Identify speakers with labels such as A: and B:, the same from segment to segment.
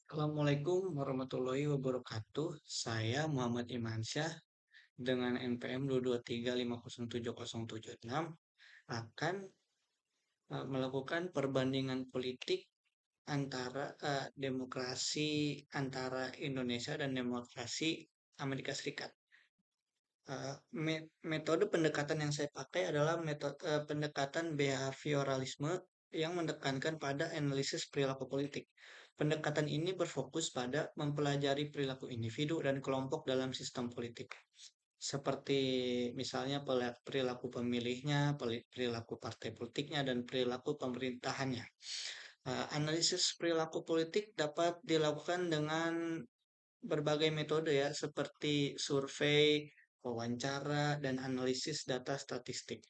A: Assalamualaikum warahmatullahi wabarakatuh. Saya Muhammad Imansyah dengan NPM 223507076 akan melakukan perbandingan politik antara demokrasi antara Indonesia dan demokrasi Amerika Serikat. Metode pendekatan yang saya pakai adalah metode pendekatan behavioralisme yang menekankan pada analisis perilaku politik. Pendekatan ini berfokus pada mempelajari perilaku individu dan kelompok dalam sistem politik, seperti misalnya perilaku pemilihnya, perilaku partai politiknya, dan perilaku pemerintahannya. Analisis perilaku politik dapat dilakukan dengan berbagai metode ya, seperti survei, wawancara, dan analisis data statistik.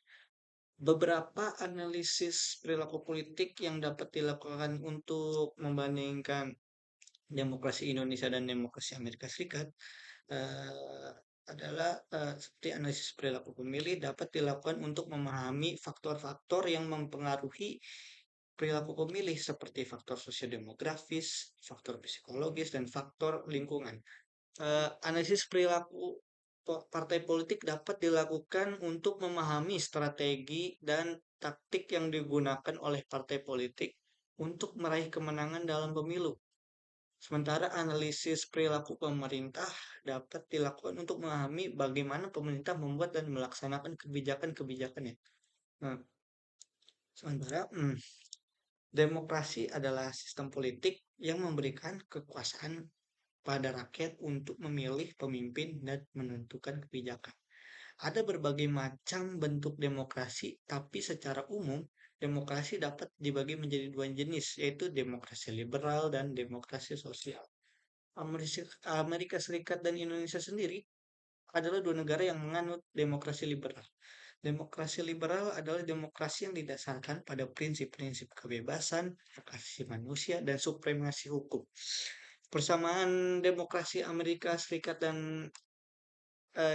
A: Beberapa analisis perilaku politik yang dapat dilakukan untuk membandingkan demokrasi Indonesia dan demokrasi Amerika Serikat eh, adalah seperti analisis perilaku pemilih dapat dilakukan untuk memahami faktor-faktor yang mempengaruhi perilaku pemilih seperti faktor sosiodemografis, faktor psikologis, dan faktor lingkungan. Analisis perilaku partai politik dapat dilakukan untuk memahami strategi dan taktik yang digunakan oleh partai politik untuk meraih kemenangan dalam pemilu. Sementara analisis perilaku pemerintah dapat dilakukan untuk memahami bagaimana pemerintah membuat dan melaksanakan kebijakan-kebijakannya. Nah, sementara demokrasi adalah sistem politik yang memberikan kekuasaan pada rakyat untuk memilih pemimpin dan menentukan kebijakan. Ada berbagai macam bentuk demokrasi, tapi secara umum demokrasi dapat dibagi menjadi dua jenis, yaitu demokrasi liberal dan demokrasi sosial. Amerika Serikat dan Indonesia sendiri adalah dua negara yang menganut demokrasi liberal. Demokrasi liberal adalah demokrasi yang didasarkan pada prinsip-prinsip kebebasan, hak asasi manusia, dan supremasi hukum. Persamaan demokrasi Amerika Serikat dan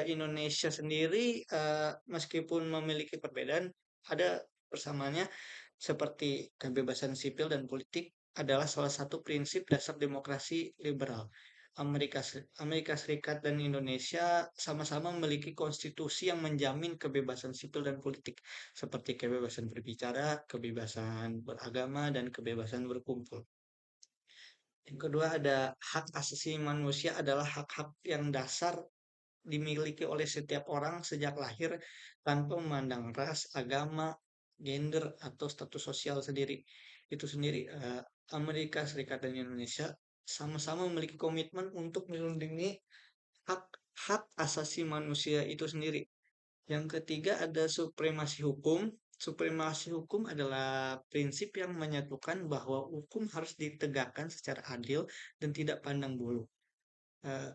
A: Indonesia sendiri meskipun memiliki perbedaan, ada persamaannya seperti kebebasan sipil dan politik adalah salah satu prinsip dasar demokrasi liberal. Amerika Serikat dan Indonesia sama-sama memiliki konstitusi yang menjamin kebebasan sipil dan politik, seperti kebebasan berbicara, kebebasan beragama, dan kebebasan berkumpul. Yang kedua ada hak asasi manusia adalah hak-hak yang dasar dimiliki oleh setiap orang sejak lahir tanpa memandang ras, agama, gender, atau status sosial sendiri. Itu sendiri, Amerika Serikat dan Indonesia sama-sama memiliki komitmen untuk melindungi hak-hak asasi manusia itu sendiri. Yang ketiga ada supremasi hukum. Supremasi hukum adalah prinsip yang menyatukan bahwa hukum harus ditegakkan secara adil dan tidak pandang bulu. Eh,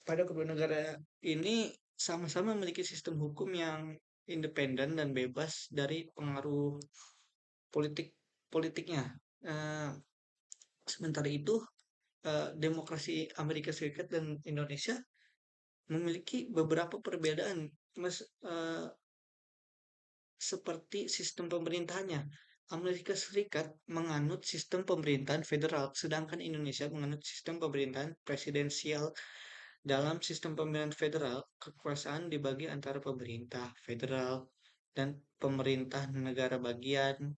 A: Pada kedua negara ini sama-sama memiliki sistem hukum yang independen dan bebas dari pengaruh politik politiknya. Eh, Sementara itu, demokrasi Amerika Serikat dan Indonesia memiliki beberapa perbedaan, mas, seperti sistem pemerintahannya. Amerika Serikat menganut sistem pemerintahan federal, sedangkan Indonesia menganut sistem pemerintahan presidensial. Dalam sistem pemerintahan federal, kekuasaan dibagi antara pemerintah federal dan pemerintah negara bagian.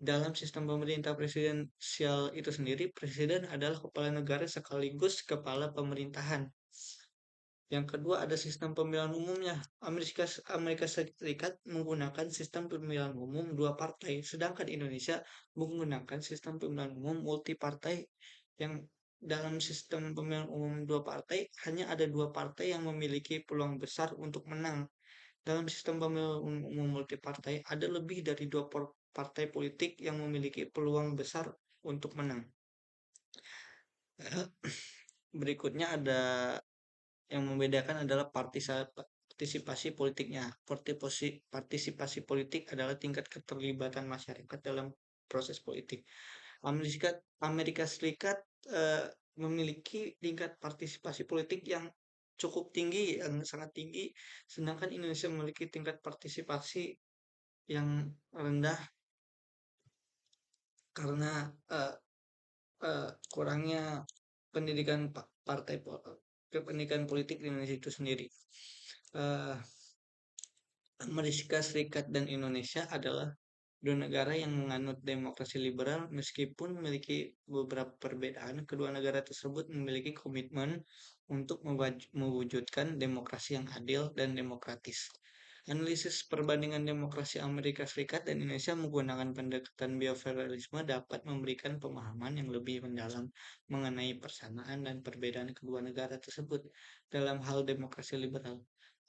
A: Dalam sistem pemerintah presidensial itu sendiri, presiden adalah kepala negara sekaligus kepala pemerintahan. Yang kedua ada sistem pemilihan umumnya. Amerika Serikat menggunakan sistem pemilihan umum dua partai, sedangkan Indonesia menggunakan sistem pemilihan umum multi partai yang dalam sistem pemilihan umum dua partai hanya ada dua partai yang memiliki peluang besar untuk menang. Dalam sistem pemilihan umum multi partai ada lebih dari dua partai politik yang memiliki peluang besar untuk menang. Berikutnya ada yang membedakan adalah partisipasi politiknya. Partisipasi politik adalah tingkat keterlibatan masyarakat dalam proses politik. Amerika Amerika Serikat memiliki tingkat partisipasi politik yang cukup tinggi, yang sangat tinggi, sedangkan Indonesia memiliki tingkat partisipasi yang rendah karena kurangnya pendidikan partai pendidikan politik di Indonesia itu sendiri. Eh, Amerika Serikat dan Indonesia adalah dua negara yang menganut demokrasi liberal meskipun memiliki beberapa perbedaan. Kedua negara tersebut memiliki komitmen untuk mewujudkan demokrasi yang adil dan demokratis. Analisis perbandingan demokrasi Amerika Serikat dan Indonesia menggunakan pendekatan behavioralisme dapat memberikan pemahaman yang lebih mendalam mengenai persamaan dan perbedaan kedua negara tersebut dalam hal demokrasi liberal.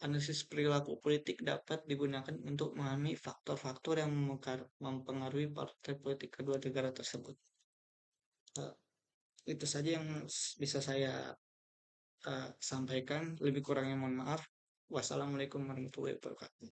A: Analisis perilaku politik dapat digunakan untuk memahami faktor-faktor yang mempengaruhi partai politik kedua negara tersebut. Eh, itu saja yang bisa saya sampaikan. Lebih kurangnya mohon maaf. Wassalamualaikum warahmatullahi wabarakatuh.